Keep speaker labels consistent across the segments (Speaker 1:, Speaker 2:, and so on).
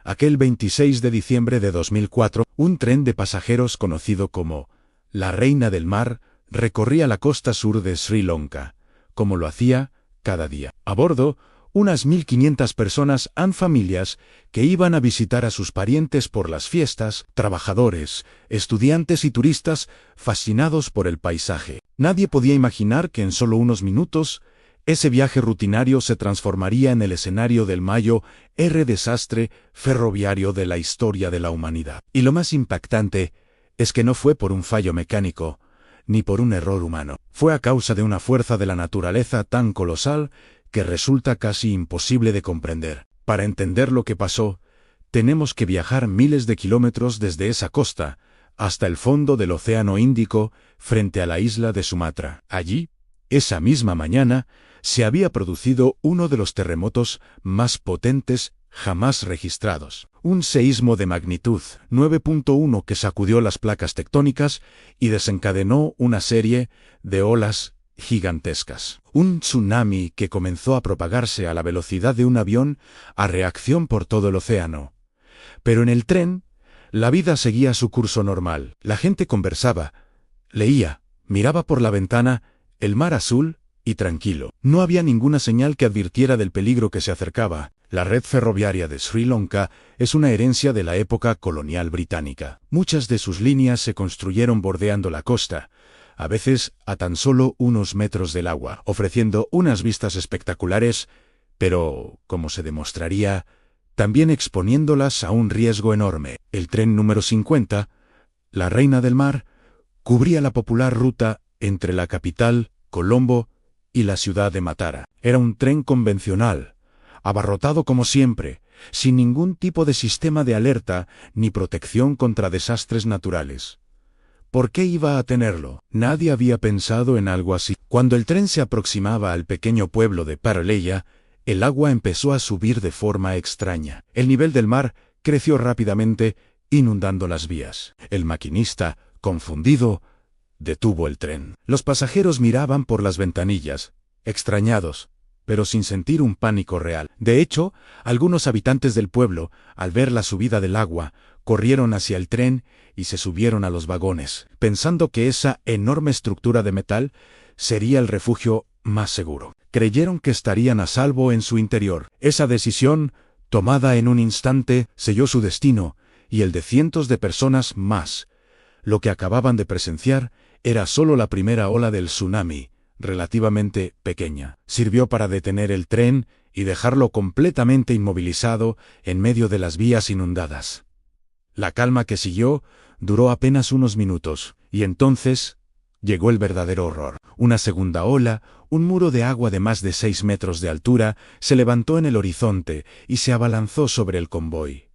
Speaker 1: Aquel 26 de diciembre de 2004, un tren de pasajeros conocido como la Reina del Mar recorría la costa sur de Sri Lanka, como lo hacía cada día. A bordo, unas 1.500 personas and familias que iban a visitar a sus parientes por las fiestas, trabajadores, estudiantes y turistas fascinados por el paisaje. Nadie podía imaginar que en solo unos minutos ese viaje rutinario se transformaría en el escenario del mayor desastre ferroviario de la historia de la humanidad. Y lo más impactante es que no fue por un fallo mecánico, ni por un error humano. Fue a causa de una fuerza de la naturaleza tan colosal que resulta casi imposible de comprender. Para entender lo que pasó, tenemos que viajar miles de kilómetros desde esa costa hasta el fondo del Océano Índico, frente a la isla de Sumatra. Allí, esa misma mañana, se había producido uno de los terremotos más potentes jamás registrados. Un seísmo de magnitud 9.1 que sacudió las placas tectónicas y desencadenó una serie de olas gigantescas. Un tsunami que comenzó a propagarse a la velocidad de un avión a reacción por todo el océano. Pero en el tren, la vida seguía su curso normal. La gente conversaba, leía, miraba por la ventana el mar azul y tranquilo. No había ninguna señal que advirtiera del peligro que se acercaba. La red ferroviaria de Sri Lanka es una herencia de la época colonial británica. Muchas de sus líneas se construyeron bordeando la costa, a veces a tan solo unos metros del agua, ofreciendo unas vistas espectaculares, pero, como se demostraría, también exponiéndolas a un riesgo enorme. El tren número 50, la Reina del Mar, cubría la popular ruta entre la capital, Colombo, y la ciudad de Matara. Era un tren convencional, abarrotado como siempre, sin ningún tipo de sistema de alerta ni protección contra desastres naturales. ¿Por qué iba a tenerlo? Nadie había pensado en algo así. Cuando el tren se aproximaba al pequeño pueblo de Paraleya, el agua empezó a subir de forma extraña. El nivel del mar creció rápidamente, inundando las vías. El maquinista, confundido, detuvo el tren. Los pasajeros miraban por las ventanillas, extrañados, pero sin sentir un pánico real. De hecho, algunos habitantes del pueblo, al ver la subida del agua, corrieron hacia el tren y se subieron a los vagones, pensando que esa enorme estructura de metal sería el refugio más seguro. Creyeron que estarían a salvo en su interior. Esa decisión, tomada en un instante, selló su destino y el de cientos de personas más. Lo que acababan de presenciar era solo la primera ola del tsunami, relativamente pequeña. Sirvió para detener el tren y dejarlo completamente inmovilizado en medio de las vías inundadas. La calma que siguió duró apenas unos minutos, y entonces llegó el verdadero horror. Una segunda ola, un muro de agua de más de 6 metros de altura, se levantó en el horizonte y se abalanzó sobre el convoy.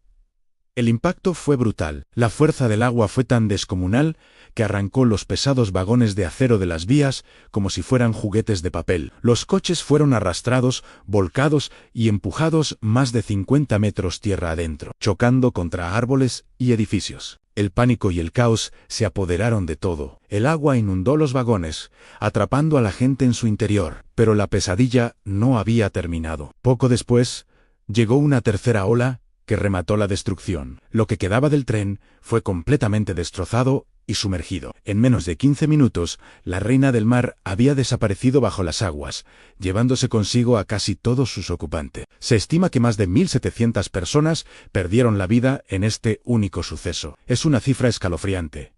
Speaker 1: El impacto fue brutal. La fuerza del agua fue tan descomunal que arrancó los pesados vagones de acero de las vías como si fueran juguetes de papel. Los coches fueron arrastrados, volcados y empujados más de 50 metros tierra adentro, chocando contra árboles y edificios. El pánico y el caos se apoderaron de todo. El agua inundó los vagones, atrapando a la gente en su interior. Pero la pesadilla no había terminado. Poco después, llegó una tercera ola que remató la destrucción. Lo que quedaba del tren fue completamente destrozado y sumergido. En menos de 15 minutos, la Reina del Mar había desaparecido bajo las aguas, llevándose consigo a casi todos sus ocupantes. Se estima que más de 1.700 personas perdieron la vida en este único suceso. Es una cifra escalofriante.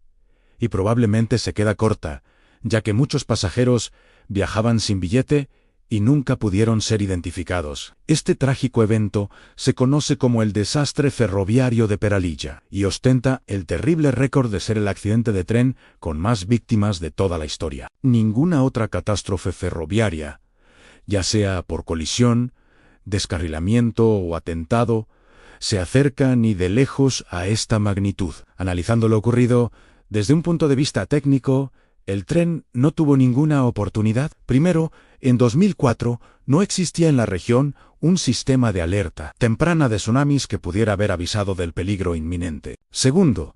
Speaker 1: Y probablemente se queda corta, ya que muchos pasajeros viajaban sin billete y nunca pudieron ser identificados. Este trágico evento se conoce como el desastre ferroviario de Paraleya y ostenta el terrible récord de ser el accidente de tren con más víctimas de toda la historia. Ninguna otra catástrofe ferroviaria, ya sea por colisión, descarrilamiento o atentado, se acerca ni de lejos a esta magnitud. Analizando lo ocurrido, desde un punto de vista técnico, el tren no tuvo ninguna oportunidad. Primero, en 2004 no existía en la región un sistema de alerta temprana de tsunamis que pudiera haber avisado del peligro inminente. Segundo,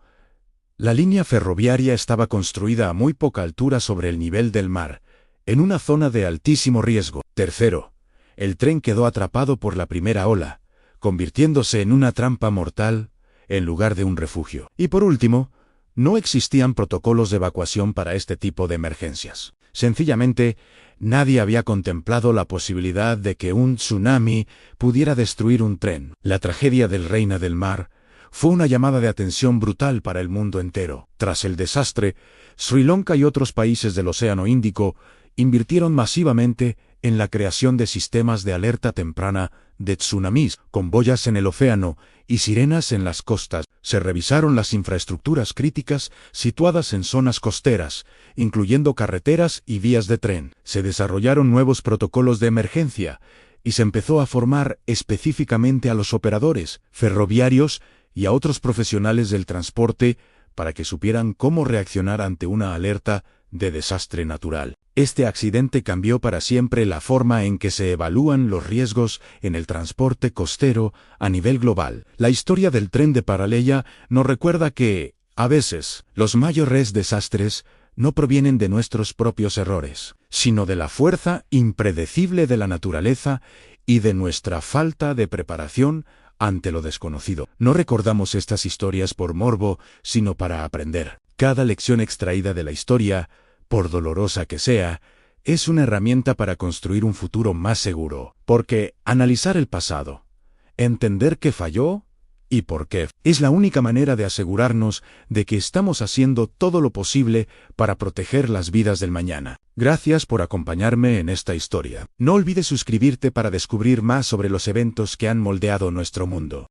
Speaker 1: la línea ferroviaria estaba construida a muy poca altura sobre el nivel del mar, en una zona de altísimo riesgo. Tercero, el tren quedó atrapado por la primera ola, convirtiéndose en una trampa mortal en lugar de un refugio. Y por último, no existían protocolos de evacuación para este tipo de emergencias. Sencillamente, nadie había contemplado la posibilidad de que un tsunami pudiera destruir un tren. La tragedia del Reina del Mar fue una llamada de atención brutal para el mundo entero. Tras el desastre, Sri Lanka y otros países del Océano Índico invirtieron masivamente en la creación de sistemas de alerta temprana de tsunamis, con boyas en el océano y sirenas en las costas. Se revisaron las infraestructuras críticas situadas en zonas costeras, incluyendo carreteras y vías de tren. Se desarrollaron nuevos protocolos de emergencia y se empezó a formar específicamente a los operadores ferroviarios y a otros profesionales del transporte para que supieran cómo reaccionar ante una alerta de desastre natural. Este accidente cambió para siempre la forma en que se evalúan los riesgos en el transporte costero a nivel global. La historia del tren de Paraleya nos recuerda que, a veces, los mayores desastres no provienen de nuestros propios errores, sino de la fuerza impredecible de la naturaleza y de nuestra falta de preparación ante lo desconocido. No recordamos estas historias por morbo, sino para aprender. Cada lección extraída de la historia, por dolorosa que sea, es una herramienta para construir un futuro más seguro. Porque analizar el pasado, entender qué falló y por qué, es la única manera de asegurarnos de que estamos haciendo todo lo posible para proteger las vidas del mañana. Gracias por acompañarme en esta historia. No olvides suscribirte para descubrir más sobre los eventos que han moldeado nuestro mundo.